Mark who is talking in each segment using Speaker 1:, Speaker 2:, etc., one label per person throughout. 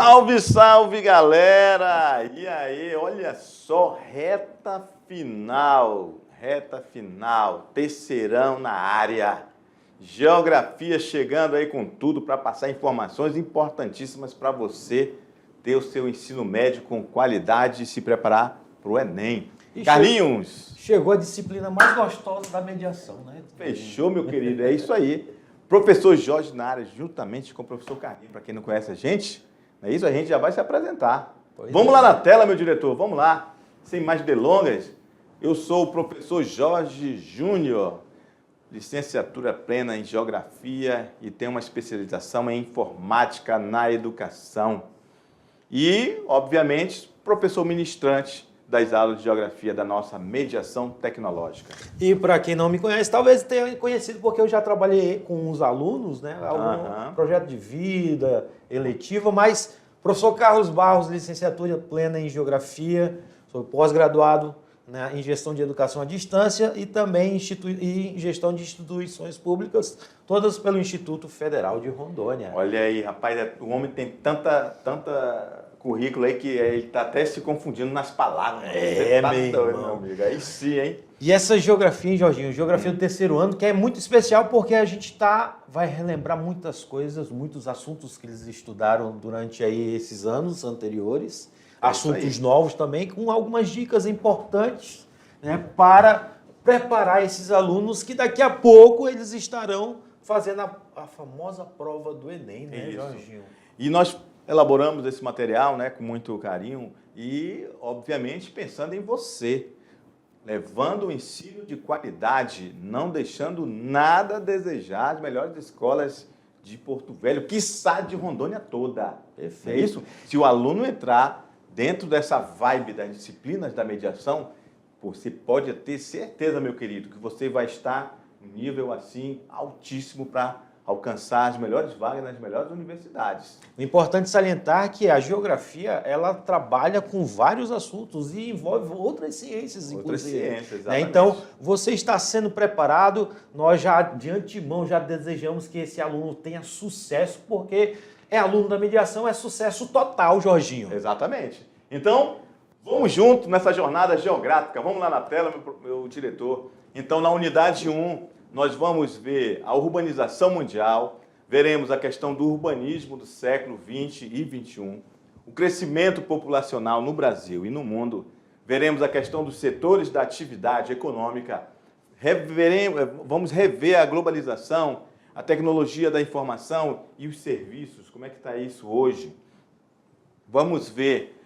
Speaker 1: Salve, salve, galera! E aí, olha só, reta final, terceirão na área. Geografia chegando aí com tudo para passar informações importantíssimas para você ter o seu ensino médio com qualidade e se preparar para o Enem.
Speaker 2: E
Speaker 1: Carlinhos!
Speaker 2: Chegou a disciplina mais gostosa da mediação, né?
Speaker 1: Fechou, meu querido, é isso aí. Professor Jorge na área, juntamente com o professor Carlinhos. Para quem não conhece a gente, não é isso? A gente já vai se apresentar. Vamos lá na tela, meu diretor, vamos lá. Sem mais delongas, eu sou o professor Jorge Júnior, licenciatura plena em Geografia e tenho uma especialização em Informática na Educação. E, obviamente, professor ministrante das aulas de Geografia da nossa mediação tecnológica.
Speaker 2: E para quem não me conhece, talvez tenha conhecido porque eu já trabalhei com os alunos, né? Algum projeto de vida, eletiva, mas professor Carlos Barros, licenciatura plena em Geografia, sou pós-graduado, né, em Gestão de Educação à Distância e também em Gestão de Instituições Públicas, todas pelo Instituto Federal de Rondônia.
Speaker 1: Olha aí, rapaz, o homem tem tanta currículo aí que ele está até se confundindo nas palavras.
Speaker 2: Meu
Speaker 1: amigo. Aí sim, hein?
Speaker 2: E essa geografia, hein, Jorginho? Geografia do terceiro ano, que é muito especial porque a gente vai relembrar muitas coisas, muitos assuntos que eles estudaram durante aí esses anos anteriores, assuntos novos também, com algumas dicas importantes, né, para preparar esses alunos que daqui a pouco eles estarão fazendo a famosa prova do Enem, né, Jorginho?
Speaker 1: E nós elaboramos esse material, né, com muito carinho e, obviamente, pensando em você, levando o ensino de qualidade, não deixando nada a desejar, as melhores escolas de Porto Velho, quiçá de Rondônia toda.
Speaker 2: Perfeito.
Speaker 1: É isso? Se o aluno entrar dentro dessa vibe das disciplinas da mediação, você pode ter certeza, meu querido, que você vai estar em nível assim altíssimo para alcançar as melhores vagas nas melhores universidades.
Speaker 2: O importante salientar que a geografia, ela trabalha com vários assuntos e envolve outras ciências, inclusive.
Speaker 1: Outras ciências, exatamente.
Speaker 2: Então, você está sendo preparado, nós já de antemão já desejamos que esse aluno tenha sucesso, porque é aluno da mediação, é sucesso total, Jorginho.
Speaker 1: Exatamente. Então, vamos junto nessa jornada geográfica. Vamos lá na tela, meu diretor. Então, na unidade 1, nós vamos ver a urbanização mundial, veremos a questão do urbanismo do século XX e XXI, o crescimento populacional no Brasil e no mundo, veremos a questão dos setores da atividade econômica, vamos rever a globalização, a tecnologia da informação e os serviços, como é que está isso hoje. Vamos ver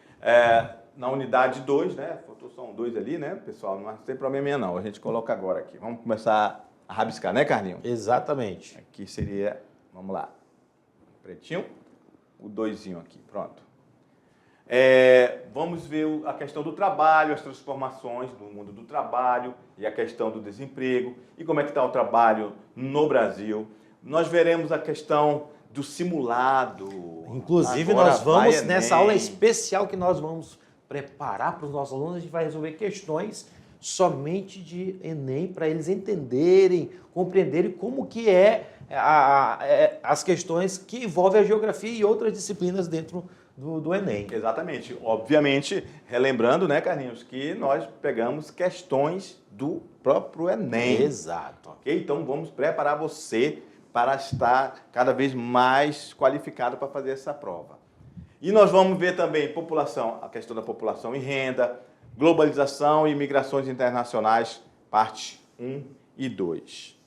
Speaker 1: na unidade 2, né? Faltou só um 2 ali, né, pessoal? Não tem problema não, a gente coloca agora aqui. Vamos começar a rabiscar, né, Carlinhos?
Speaker 2: Exatamente.
Speaker 1: Aqui seria, vamos lá, pretinho, o 2zinho aqui, pronto. Vamos ver a questão do trabalho, as transformações do mundo do trabalho e a questão do desemprego e como é que está o trabalho no Brasil. Nós veremos a questão do simulado.
Speaker 2: Inclusive,
Speaker 1: agora
Speaker 2: nós vamos, nessa
Speaker 1: Enem.
Speaker 2: aula especial que nós vamos preparar para os nossos alunos, a gente vai resolver questões somente de Enem, para eles entenderem, compreenderem como que as questões que envolvem a geografia e outras disciplinas dentro do Enem.
Speaker 1: Exatamente. Obviamente, relembrando, né, Carlinhos, que nós pegamos questões do próprio Enem.
Speaker 2: Exato.
Speaker 1: Ok? Então, vamos preparar você para estar cada vez mais qualificado para fazer essa prova. E nós vamos ver também população, a questão da população e renda, globalização e migrações internacionais, parte 1 e 2.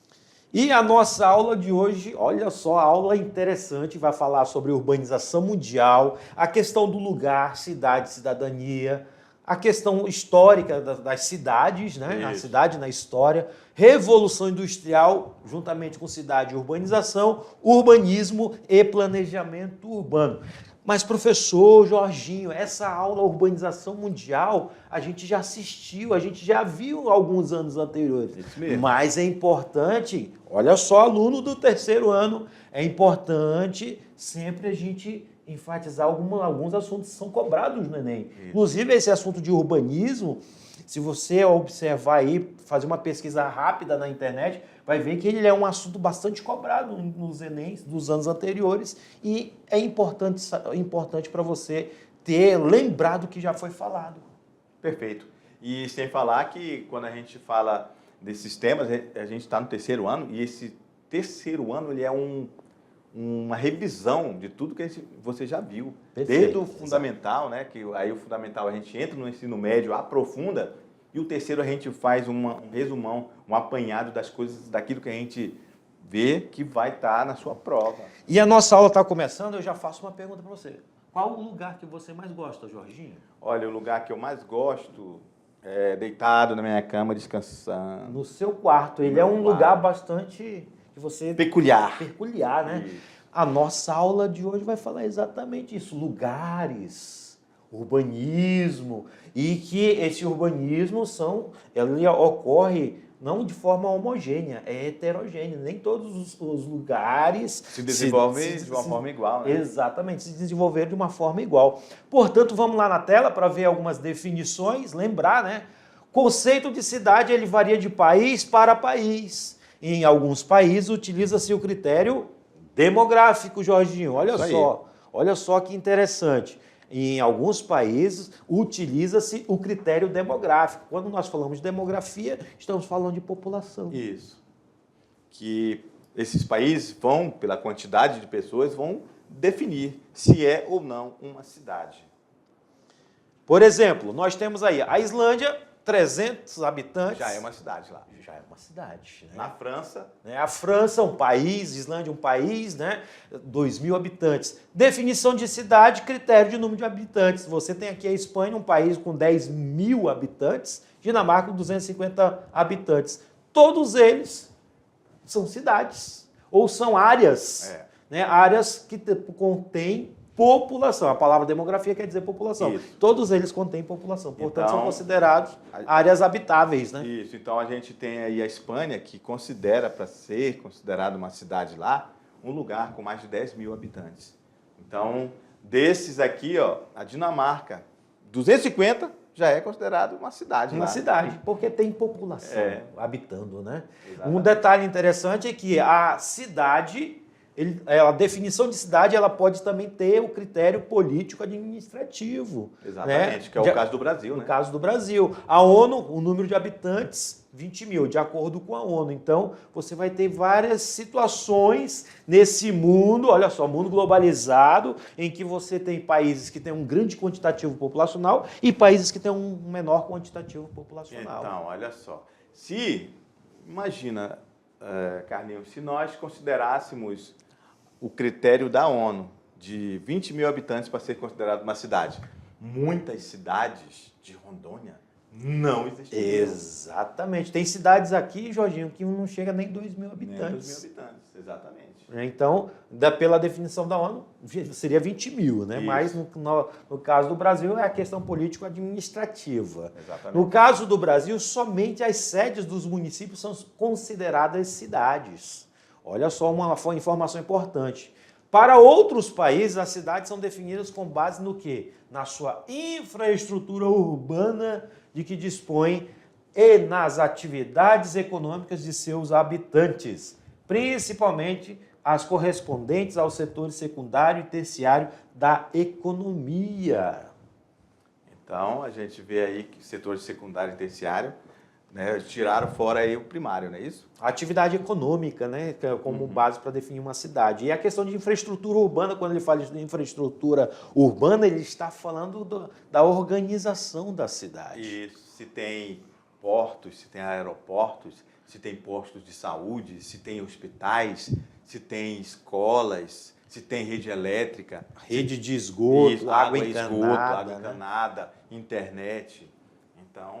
Speaker 2: E a nossa aula de hoje, olha só, a aula interessante, vai falar sobre urbanização mundial, a questão do lugar, cidade, cidadania, a questão histórica das cidades, né? A cidade na história, revolução industrial, juntamente com cidade e urbanização, urbanismo e planejamento urbano. Mas, professor Jorginho, essa aula Urbanização Mundial, a gente já assistiu, a gente já viu alguns anos anteriores.
Speaker 1: Isso mesmo.
Speaker 2: Mas é importante, olha só, aluno do terceiro ano, é importante sempre a gente enfatizar alguns assuntos que são cobrados no Enem. Inclusive, esse assunto de urbanismo, se você observar aí, fazer uma pesquisa rápida na internet, vai ver que ele é um assunto bastante cobrado nos Enems dos anos anteriores e é importante para você ter lembrado que já foi falado.
Speaker 1: Perfeito. E sem falar que quando a gente fala desses temas, a gente está no terceiro ano e esse terceiro ano ele é uma revisão de tudo que você já viu.
Speaker 2: Perfeito.
Speaker 1: Desde o fundamental, né? Que aí o fundamental a gente entra no ensino médio, aprofunda, e o terceiro a gente faz um resumão, um apanhado das coisas, daquilo que a gente vê que vai estar na sua prova.
Speaker 2: E a nossa aula está começando, eu já faço uma pergunta para você. Qual o lugar que você mais gosta, Jorginho?
Speaker 1: Olha, o lugar que eu mais gosto é deitado na minha cama, descansando.
Speaker 2: No seu quarto. Ele é um lugar bastante que você...
Speaker 1: Peculiar.
Speaker 2: Peculiar, né?
Speaker 1: Isso.
Speaker 2: A nossa aula de hoje vai falar exatamente isso. Lugares, urbanismo. E que esse urbanismo ele ocorre não de forma homogênea, é heterogêneo. Nem todos os lugares
Speaker 1: Se desenvolvem de uma forma igual, né?
Speaker 2: Exatamente, se desenvolveram de uma forma igual. Portanto, vamos lá na tela para ver algumas definições, lembrar, né? Conceito de cidade, ele varia de país para país. Em alguns países, utiliza-se o critério demográfico, Jorginho. Olha só que interessante. Em alguns países, utiliza-se o critério demográfico. Quando nós falamos de demografia, estamos falando de população.
Speaker 1: Isso. Que esses países vão, pela quantidade de pessoas, vão definir se é ou não uma cidade.
Speaker 2: Por exemplo, nós temos aí a Islândia, 300 habitantes.
Speaker 1: Já é uma cidade lá.
Speaker 2: Já é uma cidade. Né?
Speaker 1: Na França...
Speaker 2: A França, um país, Islândia, um país, né? 2.000 habitantes. Definição de cidade, critério de número de habitantes. Você tem aqui a Espanha, um país com 10.000 habitantes, Dinamarca com 250 habitantes. Todos eles são cidades, ou são áreas, né? Áreas que contêm população. A palavra demografia quer dizer população.
Speaker 1: Isso.
Speaker 2: Todos eles contêm população, portanto
Speaker 1: Então,
Speaker 2: são considerados áreas habitáveis, né?
Speaker 1: Isso, então a gente tem aí a Espanha, que considera, para ser considerada uma cidade lá, um lugar com mais de 10.000 habitantes. Então, desses aqui, ó, a Dinamarca, 250 já é considerado uma cidade.
Speaker 2: Uma
Speaker 1: lá.
Speaker 2: cidade, porque tem população habitando, né?
Speaker 1: Exatamente.
Speaker 2: Um detalhe interessante é que a cidade, a definição de cidade, ela pode também ter o critério político-administrativo.
Speaker 1: Exatamente,
Speaker 2: né?
Speaker 1: que é o caso do Brasil,
Speaker 2: No
Speaker 1: né?
Speaker 2: caso do Brasil. A ONU, o número de habitantes, 20.000, de acordo com a ONU. Então, você vai ter várias situações nesse mundo, olha só, mundo globalizado, em que você tem países que têm um grande quantitativo populacional e países que têm um menor quantitativo populacional.
Speaker 1: Então, olha só. Imagina, Carlinhos, se nós considerássemos o critério da ONU de 20.000 habitantes para ser considerado uma cidade, muitas cidades de Rondônia não existiriam.
Speaker 2: Exatamente. Tem cidades aqui, Jorginho, que não chega nem 2.000 habitantes.
Speaker 1: Nem 2.000 habitantes, exatamente.
Speaker 2: Então, pela definição da ONU, seria 20.000, né?
Speaker 1: Isso.
Speaker 2: Mas no caso do Brasil é a questão político-administrativa.
Speaker 1: Exatamente.
Speaker 2: No caso do Brasil, somente as sedes dos municípios são consideradas cidades. Olha só uma informação importante. Para outros países, as cidades são definidas com base no quê? Na sua infraestrutura urbana de que dispõe e nas atividades econômicas de seus habitantes, principalmente as correspondentes aos setores secundário e terciário da economia.
Speaker 1: Então, a gente vê aí que o setor secundário e terciário, né, tiraram fora aí o primário, não é isso?
Speaker 2: A atividade econômica, né, como base para definir uma cidade. E a questão de infraestrutura urbana, quando ele fala de infraestrutura urbana, ele está falando da organização da cidade.
Speaker 1: Isso, se tem portos, se tem aeroportos, se tem postos de saúde, se tem hospitais, se tem escolas, se tem rede elétrica,
Speaker 2: Rede de esgoto,
Speaker 1: isso,
Speaker 2: água
Speaker 1: esgoto,
Speaker 2: encanada,
Speaker 1: água encanada, internet. Então,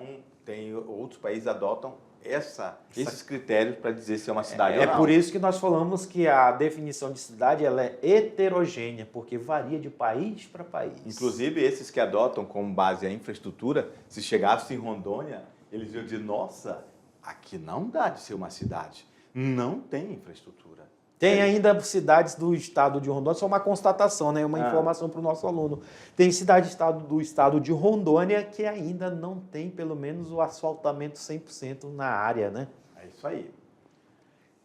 Speaker 1: outros países adotam esses critérios para dizer se é uma cidade ou
Speaker 2: É
Speaker 1: não.
Speaker 2: por isso que nós falamos que a definição de cidade ela é heterogênea, porque varia de país para país.
Speaker 1: Inclusive, esses que adotam como base a infraestrutura, se chegasse em Rondônia, eles iam dizer, nossa, aqui não dá de ser uma cidade. Não tem infraestrutura.
Speaker 2: Tem ainda cidades do estado de Rondônia, só uma constatação, né? Uma informação para o nosso aluno. Tem do estado de Rondônia que ainda não tem, pelo menos, o asfaltamento 100% na área, né?
Speaker 1: É isso aí.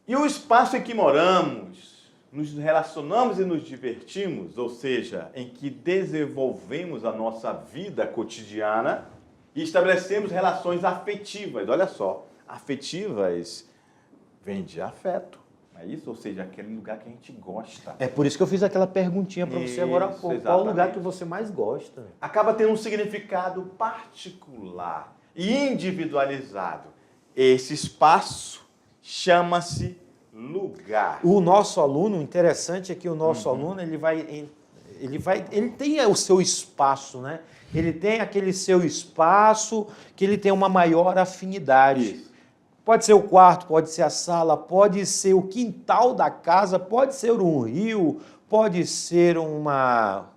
Speaker 1: E o espaço em que moramos, nos relacionamos e nos divertimos, ou seja, em que desenvolvemos a nossa vida cotidiana e estabelecemos relações afetivas. Olha só, afetivas vem de afeto. É isso? Ou seja, aquele lugar que a gente gosta.
Speaker 2: É por isso que eu fiz aquela perguntinha para você agora há pouco.
Speaker 1: Exatamente.
Speaker 2: Qual o lugar que você mais gosta?
Speaker 1: Acaba tendo um significado particular e individualizado. Esse espaço chama-se lugar.
Speaker 2: O nosso aluno, o interessante é que o nosso aluno, ele tem o seu espaço, né? Ele tem aquele seu espaço que ele tem uma maior afinidade.
Speaker 1: Isso.
Speaker 2: Pode ser o quarto, pode ser a sala, pode ser o quintal da casa, pode ser um rio, pode ser uma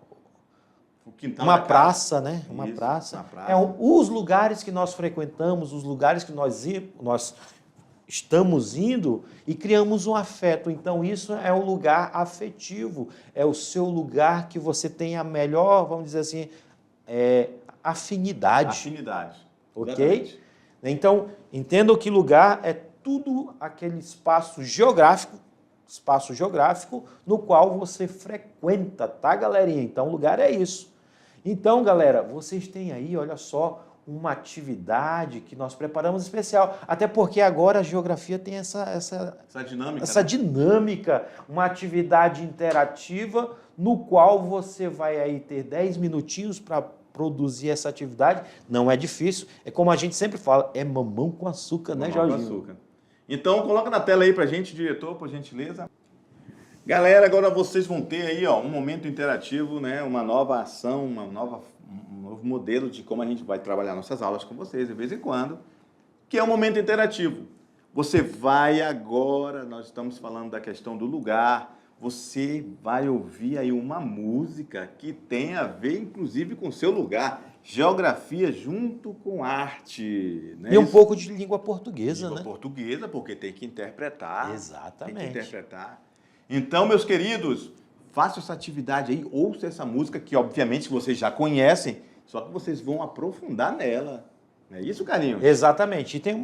Speaker 2: praça, né? Uma
Speaker 1: Isso,
Speaker 2: praça.
Speaker 1: uma praça.
Speaker 2: Os lugares que nós frequentamos, os lugares que nós estamos indo e criamos um afeto. Então, isso é um lugar afetivo, é o seu lugar que você tem a melhor, vamos dizer assim, afinidade.
Speaker 1: Afinidade.
Speaker 2: Ok?
Speaker 1: Exatamente.
Speaker 2: Então, entenda que lugar é tudo aquele espaço geográfico no qual você frequenta, tá, galerinha? Então, lugar é isso. Então, galera, vocês têm aí, olha só, uma atividade que nós preparamos especial. Até porque agora a geografia tem essa dinâmica, uma atividade interativa no qual você vai aí ter 10 minutinhos para produzir essa atividade. Não é difícil, é como a gente sempre fala, é mamão com açúcar, né, Jorginho?
Speaker 1: Mamão com açúcar. Então, coloca na tela aí pra gente, diretor, por gentileza. Galera, agora vocês vão ter aí, ó, um momento interativo, né, uma nova ação, um novo modelo de como a gente vai trabalhar nossas aulas com vocês de vez em quando, que é um momento interativo. Você vai agora, nós estamos falando da questão do lugar, você vai ouvir aí uma música que tem a ver, inclusive, com o seu lugar. Geografia junto com arte. Né?
Speaker 2: E um pouco de língua portuguesa,
Speaker 1: língua
Speaker 2: né?
Speaker 1: portuguesa, porque tem que interpretar.
Speaker 2: Exatamente.
Speaker 1: Tem que interpretar. Então, meus queridos, façam essa atividade aí, ouçam essa música, que obviamente vocês já conhecem, só que vocês vão aprofundar nela. Não é isso, Carlinhos?
Speaker 2: Exatamente. E tem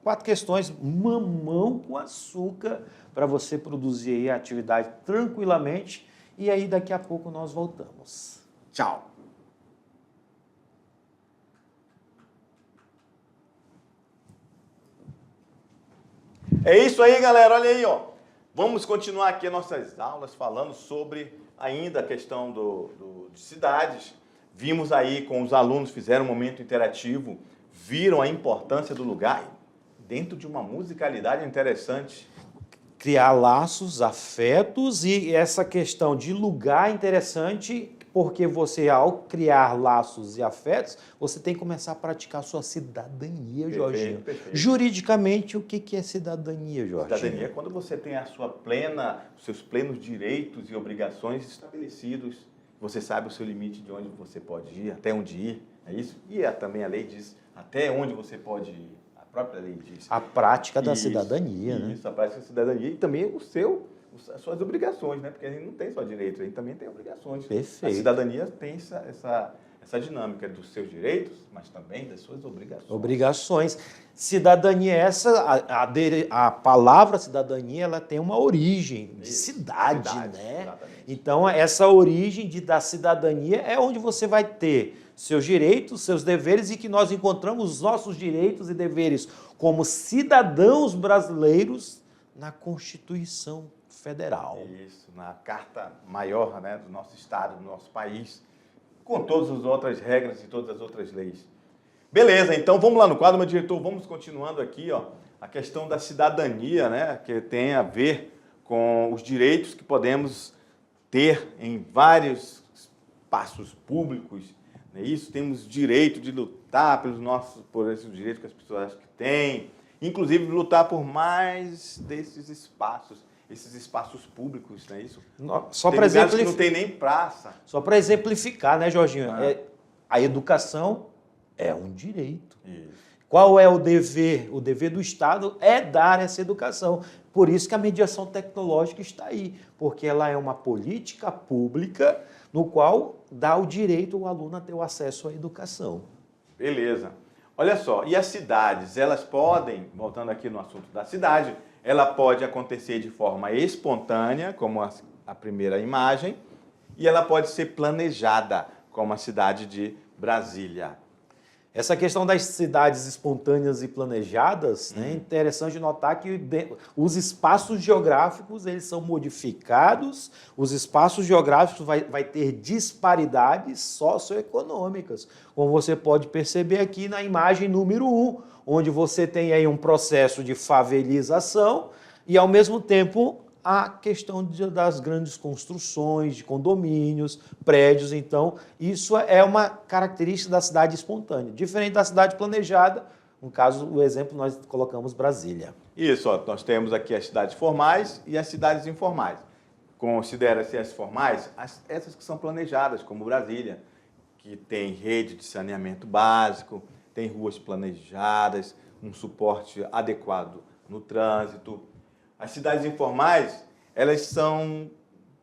Speaker 2: 4 questões, mamão com açúcar, para você produzir aí a atividade tranquilamente. E aí, daqui a pouco, nós voltamos.
Speaker 1: Tchau. É isso aí, galera. Olha aí, ó. Vamos continuar aqui as nossas aulas falando sobre ainda a questão de cidades. Vimos aí com os alunos, fizeram um momento interativo, viram a importância do lugar dentro de uma musicalidade interessante.
Speaker 2: Criar laços, afetos e essa questão de lugar interessante, porque você, ao criar laços e afetos, você tem que começar a praticar a sua cidadania, Jorginho.
Speaker 1: Perfeito.
Speaker 2: Juridicamente, o que é cidadania, Jorginho?
Speaker 1: Cidadania é quando você tem os seus plenos direitos e obrigações estabelecidos. Você sabe o seu limite de onde você pode ir, até onde ir, é isso? E também a lei diz até onde você pode ir. A própria lei diz.
Speaker 2: A prática da cidadania, né?
Speaker 1: Isso, a prática da cidadania e também as suas obrigações, né? Porque a gente não tem só direitos, a gente também tem obrigações.
Speaker 2: Perfeito.
Speaker 1: A cidadania tem essa dinâmica dos seus direitos, mas também das suas obrigações.
Speaker 2: Obrigações. Cidadania é a palavra cidadania, ela tem uma origem de cidade, né?
Speaker 1: Exatamente.
Speaker 2: Então, essa origem da cidadania é onde você vai ter seus direitos, seus deveres e que nós encontramos os nossos direitos e deveres como cidadãos brasileiros na Constituição Federal.
Speaker 1: Isso, na Carta Maior, né, do nosso Estado, do nosso país, com todas as outras regras e todas as outras leis. Beleza, então vamos lá no quadro, meu diretor, vamos continuando aqui, ó, a questão da cidadania, né, que tem a ver com os direitos que podemos ter em vários espaços públicos, não é isso? Temos direito de lutar por esses direitos que as pessoas acham que têm, inclusive lutar por mais desses espaços, esses espaços públicos, não é isso?
Speaker 2: Só
Speaker 1: tem
Speaker 2: para
Speaker 1: lugares que
Speaker 2: exemplificar,
Speaker 1: não tem nem praça.
Speaker 2: só para exemplificar, né, Jorginho?
Speaker 1: Ah.
Speaker 2: A educação é um direito.
Speaker 1: Isso.
Speaker 2: Qual é o dever? O dever do Estado é dar essa educação. Por isso que a mediação tecnológica está aí, porque ela é uma política pública no qual dá o direito ao aluno a ter o acesso à educação.
Speaker 1: Beleza. Olha só, e as cidades, elas podem, voltando aqui no assunto da cidade, ela pode acontecer de forma espontânea, como a primeira imagem, e ela pode ser planejada, como a cidade de Brasília.
Speaker 2: Essa questão das cidades espontâneas e planejadas, né, é interessante notar que os espaços geográficos eles são modificados, os espaços geográficos vai ter disparidades socioeconômicas, como você pode perceber aqui na imagem número 1, onde você tem aí um processo de favelização e, ao mesmo tempo, a questão das grandes construções, de condomínios, prédios. Então, isso é uma característica da cidade espontânea. Diferente da cidade planejada, no caso, o exemplo, nós colocamos Brasília.
Speaker 1: Isso, ó, nós temos aqui as cidades formais e as cidades informais. Considera-se as formais essas que são planejadas, como Brasília, que tem rede de saneamento básico, tem ruas planejadas, um suporte adequado no trânsito. As cidades informais, elas são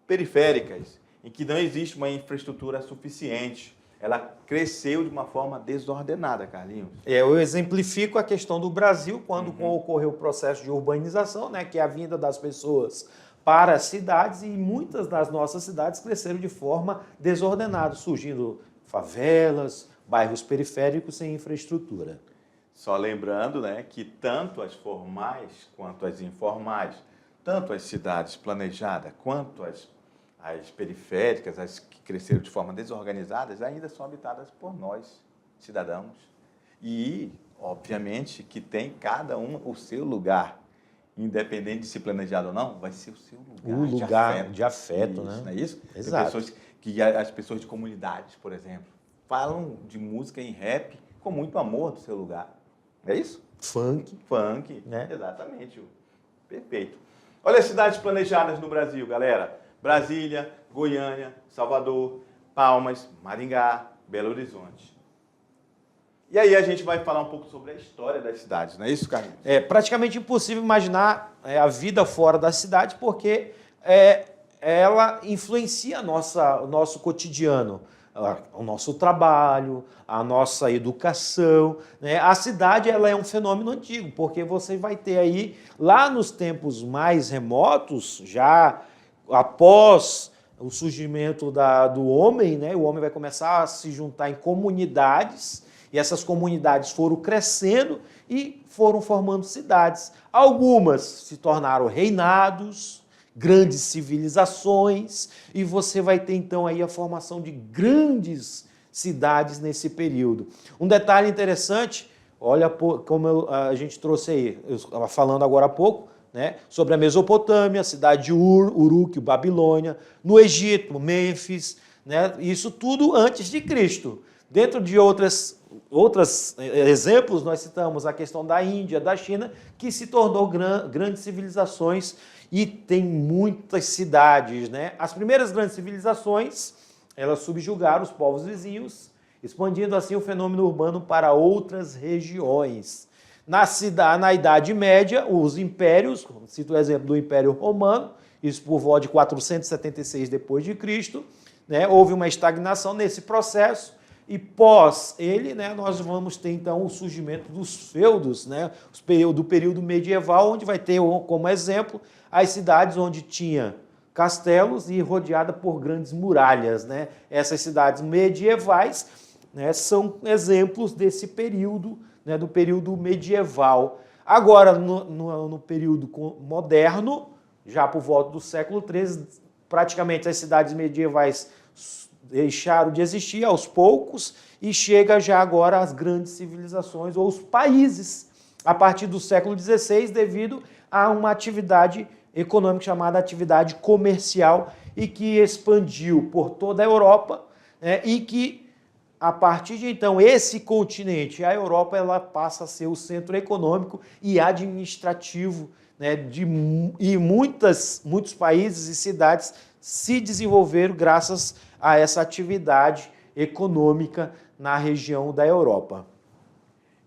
Speaker 1: periféricas, em que não existe uma infraestrutura suficiente. Ela cresceu de uma forma desordenada, Carlinhos.
Speaker 2: Eu exemplifico a questão do Brasil, quando ocorreu o processo de urbanização, né, que é a vinda das pessoas para as cidades, e muitas das nossas cidades cresceram de forma desordenada, surgindo favelas, bairros periféricos sem infraestrutura.
Speaker 1: Só lembrando, né, que tanto as formais quanto as informais, tanto as cidades planejadas quanto as periféricas, as que cresceram de forma desorganizada, ainda são habitadas por nós, cidadãos. E, obviamente, que tem cada um o seu lugar. Independente de ser planejado ou não, vai ser o seu lugar,
Speaker 2: o lugar de
Speaker 1: isso,
Speaker 2: afeto, né?
Speaker 1: Não é isso?
Speaker 2: Exato.
Speaker 1: As pessoas de comunidades, por exemplo, falam de música em rap com muito amor do seu lugar. É isso?
Speaker 2: Funk.
Speaker 1: Funk,
Speaker 2: né?
Speaker 1: Exatamente. Perfeito. Olha as cidades planejadas no Brasil, galera. Brasília, Goiânia, Salvador, Palmas, Maringá, Belo Horizonte. E aí a gente vai falar um pouco sobre a história das cidades, não é isso, Carlinhos?
Speaker 2: É praticamente impossível imaginar a vida fora da cidade, porque ela influencia o nosso cotidiano, o nosso trabalho, a nossa educação, né? A cidade ela é um fenômeno antigo, porque você vai ter aí, lá nos tempos mais remotos, já após o surgimento do homem, né? O homem vai começar a se juntar em comunidades, e essas comunidades foram crescendo e foram formando cidades. Algumas se tornaram reinados, grandes civilizações, e você vai ter então aí a formação de grandes cidades nesse período. Um detalhe interessante, olha como a gente trouxe aí, eu estava falando agora há pouco, né, sobre a Mesopotâmia, a cidade de Uruk, Babilônia, no Egito, Mênfis, né, isso tudo antes de Cristo. Dentro de outros exemplos, nós citamos a questão da Índia, da China, que se tornou grandes civilizações e tem muitas cidades, né? As primeiras grandes civilizações, elas subjugaram os povos vizinhos, expandindo assim o fenômeno urbano para outras regiões. Na Idade Média, os impérios, cito o exemplo do Império Romano, isso por volta de 476 d.C., né? Houve uma estagnação nesse processo, e pós ele, né, nós vamos ter então o surgimento dos feudos, né, do período medieval, onde vai ter como exemplo as cidades onde tinha castelos e rodeada por grandes muralhas, né? Essas cidades medievais, né, são exemplos desse período, né, do período medieval. Agora, no período moderno, já por volta do século XIII, praticamente as cidades medievais deixaram de existir aos poucos e chega já agora às grandes civilizações ou os países a partir do século XVI, devido a uma atividade econômica chamada atividade comercial e que expandiu por toda a Europa, né, e que a partir de então esse continente, a Europa, ela passa a ser o centro econômico e administrativo, né, e muitos países e cidades se desenvolveram graças a essa atividade econômica na região da Europa.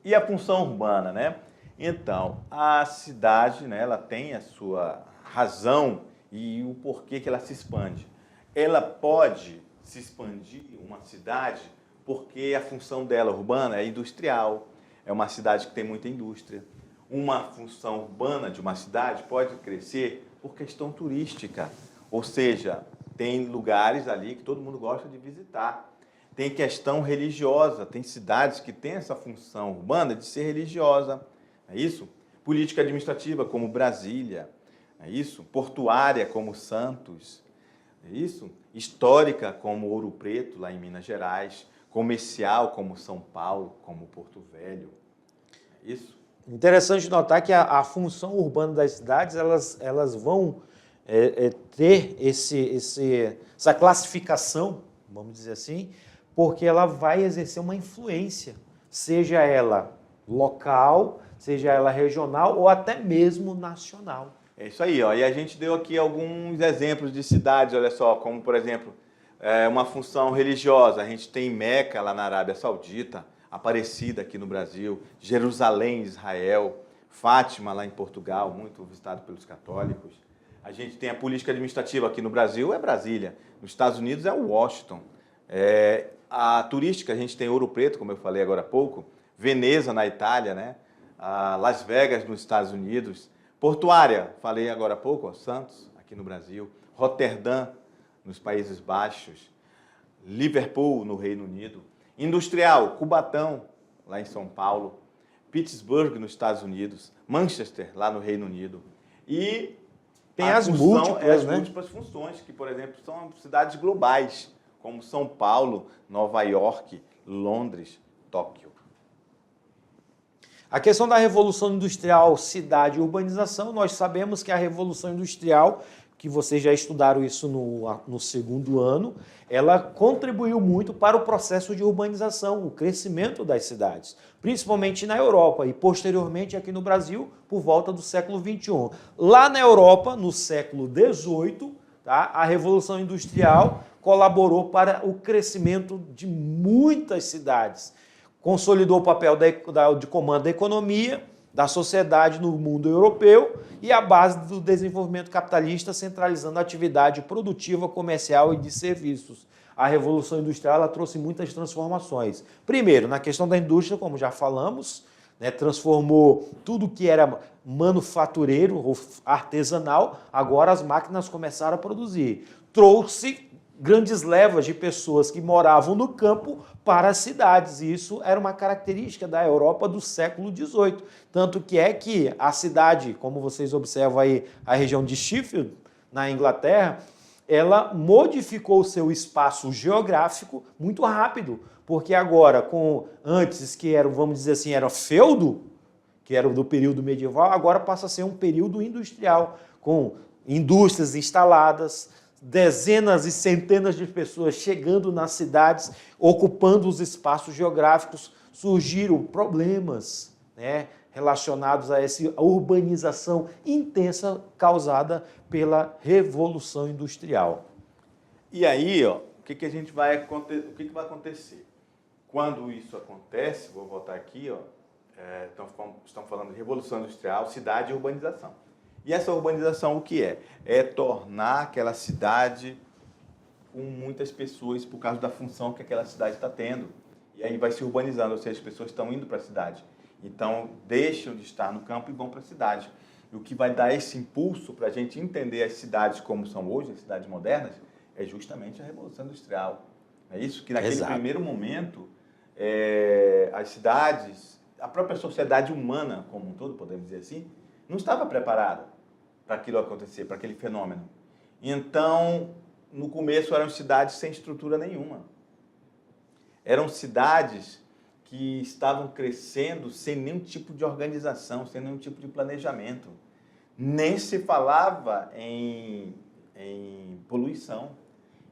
Speaker 1: E a função urbana, né? Então, a cidade, né, ela tem a sua razão e o porquê que ela se expande. Ela pode se expandir, uma cidade, porque a função dela urbana é industrial, é uma cidade que tem muita indústria. Uma função urbana de uma cidade pode crescer por questão turística, ou seja, tem lugares ali que todo mundo gosta de visitar. Tem questão religiosa, tem cidades que têm essa função urbana de ser religiosa, é isso? Política administrativa, como Brasília, é isso? Portuária, como Santos, é isso? Histórica, como Ouro Preto, lá em Minas Gerais, comercial, como São Paulo, como Porto Velho, é isso?
Speaker 2: Interessante notar que a função urbana das cidades, elas vão ter essa classificação, vamos dizer assim, porque ela vai exercer uma influência, seja ela local, seja ela regional ou até mesmo nacional.
Speaker 1: É isso aí, ó. E a gente deu aqui alguns exemplos de cidades, olha só, como por exemplo, uma função religiosa. A gente tem Meca lá na Arábia Saudita, Aparecida aqui no Brasil, Jerusalém, Israel, Fátima lá em Portugal, muito visitado pelos católicos. A gente tem a política administrativa aqui no Brasil, é Brasília. Nos Estados Unidos é Washington. A turística, a gente tem Ouro Preto, como eu falei agora há pouco, Veneza na Itália, né? Las Vegas nos Estados Unidos. Portuária, falei agora há pouco, ó, Santos, aqui no Brasil. Roterdã, nos Países Baixos. Liverpool, no Reino Unido. Industrial, Cubatão, lá em São Paulo. Pittsburgh, nos Estados Unidos. Manchester, lá no Reino Unido. E
Speaker 2: tem as múltiplas
Speaker 1: funções, que, por exemplo, são cidades globais, como São Paulo, Nova York, Londres, Tóquio.
Speaker 2: A questão da Revolução Industrial, cidade e urbanização, nós sabemos que a Revolução Industrial, que vocês já estudaram isso no segundo ano, ela contribuiu muito para o processo de urbanização, o crescimento das cidades, principalmente na Europa e posteriormente aqui no Brasil, por volta do século XXI. Lá na Europa, no século XVIII, tá, a Revolução Industrial colaborou para o crescimento de muitas cidades, consolidou o papel de comando da economia, da sociedade no mundo europeu e a base do desenvolvimento capitalista, centralizando a atividade produtiva, comercial e de serviços. A Revolução Industrial ela trouxe muitas transformações. Primeiro, na questão da indústria, como já falamos, né, transformou tudo que era manufatureiro ou artesanal, agora as máquinas começaram a produzir. Trouxe grandes levas de pessoas que moravam no campo para as cidades. E isso era uma característica da Europa do século XVIII. Tanto que a cidade, como vocês observam aí, a região de Sheffield, na Inglaterra, ela modificou o seu espaço geográfico muito rápido. Porque agora, antes que era, vamos dizer assim, era feudo, que era do período medieval, agora passa a ser um período industrial, com indústrias instaladas, dezenas e centenas de pessoas chegando nas cidades, ocupando os espaços geográficos, surgiram problemas, né, relacionados a essa urbanização intensa causada pela Revolução Industrial.
Speaker 1: E aí, ó, o que vai acontecer? Quando isso acontece, vou voltar aqui, ó, estamos falando de Revolução Industrial, cidade e urbanização. E essa urbanização o que é? É tornar aquela cidade com muitas pessoas por causa da função que aquela cidade está tendo. E aí vai se urbanizando, ou seja, as pessoas estão indo para a cidade. Então, deixam de estar no campo e vão para a cidade. E o que vai dar esse impulso para a gente entender as cidades como são hoje, as cidades modernas, é justamente a Revolução Industrial. É isso que naquele primeiro momento, as cidades, a própria sociedade humana como um todo, podemos dizer assim, não estava preparada para aquilo acontecer, para aquele fenômeno. Então, no começo eram cidades sem estrutura nenhuma. Eram cidades que estavam crescendo sem nenhum tipo de organização, sem nenhum tipo de planejamento. Nem se falava em poluição.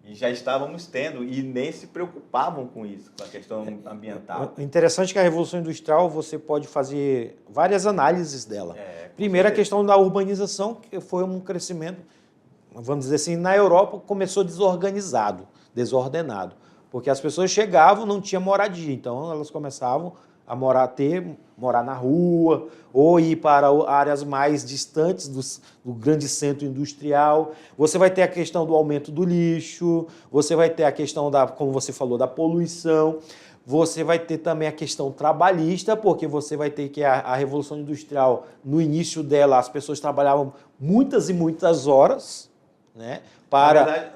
Speaker 1: E já estávamos tendo, e nem se preocupavam com isso, com a questão ambiental.
Speaker 2: O interessante é que a Revolução Industrial você pode fazer várias análises dela. Primeiro, a questão da urbanização, que foi um crescimento, vamos dizer assim, na Europa começou desorganizado, desordenado. Porque as pessoas chegavam, não tinha moradia, então elas começavam a morar na rua, ou ir para áreas mais distantes do grande centro industrial. Você vai ter a questão do aumento do lixo, você vai ter a questão como você falou, da poluição. Você vai ter também a questão trabalhista, porque você vai ter que a Revolução Industrial, no início dela, as pessoas trabalhavam muitas e muitas horas, né?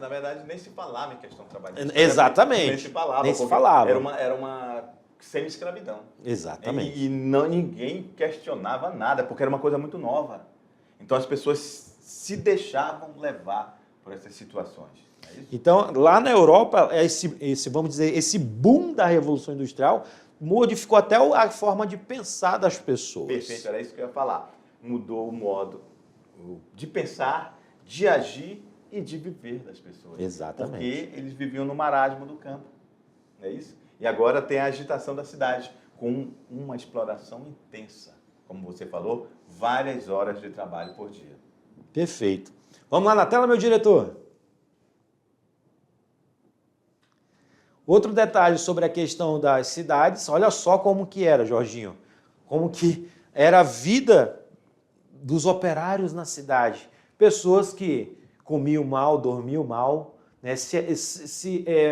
Speaker 1: Na verdade, nem se falava em questão trabalhista.
Speaker 2: Exatamente.
Speaker 1: Nem se falava.
Speaker 2: Nem se falava.
Speaker 1: Era uma semi-escravidão.
Speaker 2: Exatamente.
Speaker 1: E não, ninguém questionava nada, porque era uma coisa muito nova. Então as pessoas se deixavam levar por essas situações.
Speaker 2: Então, lá na Europa, vamos dizer, esse boom da Revolução Industrial modificou até a forma de pensar das pessoas.
Speaker 1: Perfeito, era isso que eu ia falar. Mudou o modo de pensar, de agir e de viver das pessoas.
Speaker 2: Exatamente.
Speaker 1: Porque eles viviam no marasmo do campo, não é isso? E agora tem a agitação da cidade, com uma exploração intensa. Como você falou, várias horas de trabalho por dia.
Speaker 2: Perfeito. Vamos lá na tela, meu diretor? Outro detalhe sobre a questão das cidades, olha só como que era, Jorginho, como que era a vida dos operários na cidade. Pessoas que comiam mal, dormiam mal, né?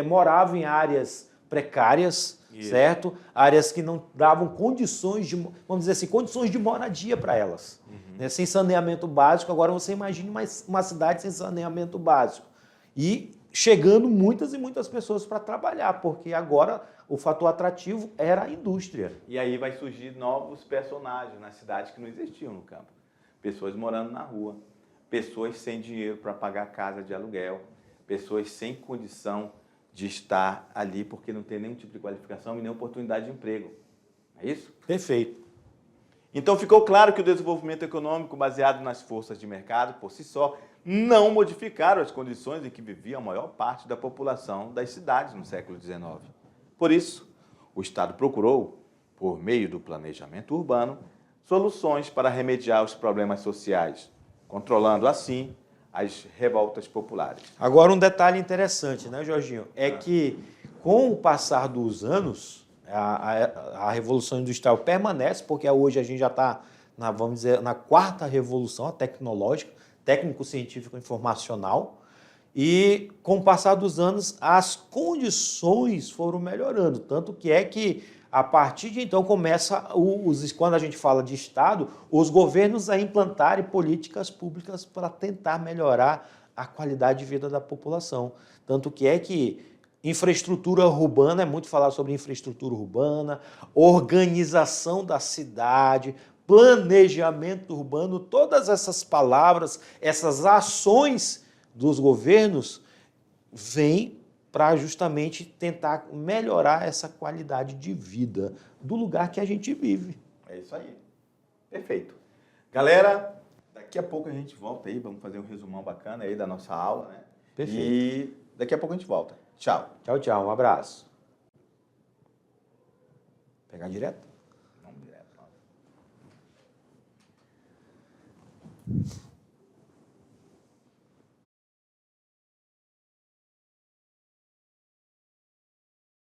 Speaker 2: Moravam em áreas precárias, isso, certo? Áreas que não davam condições de, vamos dizer assim, condições de moradia para elas. Né? Sem saneamento básico, agora você imagine uma cidade sem saneamento básico. E chegando muitas e muitas pessoas para trabalhar, porque agora o fator atrativo era a indústria.
Speaker 1: E aí vai surgir novos personagens na cidade que não existiam no campo. Pessoas morando na rua, pessoas sem dinheiro para pagar casa de aluguel, pessoas sem condição de estar ali porque não tem nenhum tipo de qualificação e nem oportunidade de emprego. É isso?
Speaker 2: Perfeito.
Speaker 1: Então ficou claro que o desenvolvimento econômico baseado nas forças de mercado, por si só, não modificaram as condições em que vivia a maior parte da população das cidades no século XIX. Por isso, o Estado procurou, por meio do planejamento urbano, soluções para remediar os problemas sociais, controlando assim as revoltas populares.
Speaker 2: Agora um detalhe interessante, né, Jorginho? É que com o passar dos anos, a Revolução Industrial permanece, porque hoje a gente já está, vamos dizer, na quarta revolução tecnológica, técnico-científico-informacional, e com o passar dos anos as condições foram melhorando, tanto que a partir de então começa, quando a gente fala de Estado, os governos a implantarem políticas públicas para tentar melhorar a qualidade de vida da população. Tanto que infraestrutura urbana, é muito falar sobre infraestrutura urbana, organização da cidade, planejamento urbano, todas essas palavras, essas ações dos governos vêm para justamente tentar melhorar essa qualidade de vida do lugar que a gente vive.
Speaker 1: É isso aí. Perfeito. Galera, daqui a pouco a gente volta aí, vamos fazer um resumão bacana aí da nossa aula, né?
Speaker 2: Perfeito.
Speaker 1: E daqui a pouco a gente volta. Tchau.
Speaker 2: Tchau, tchau. Um abraço. Pegar direto?
Speaker 1: Vamos direto.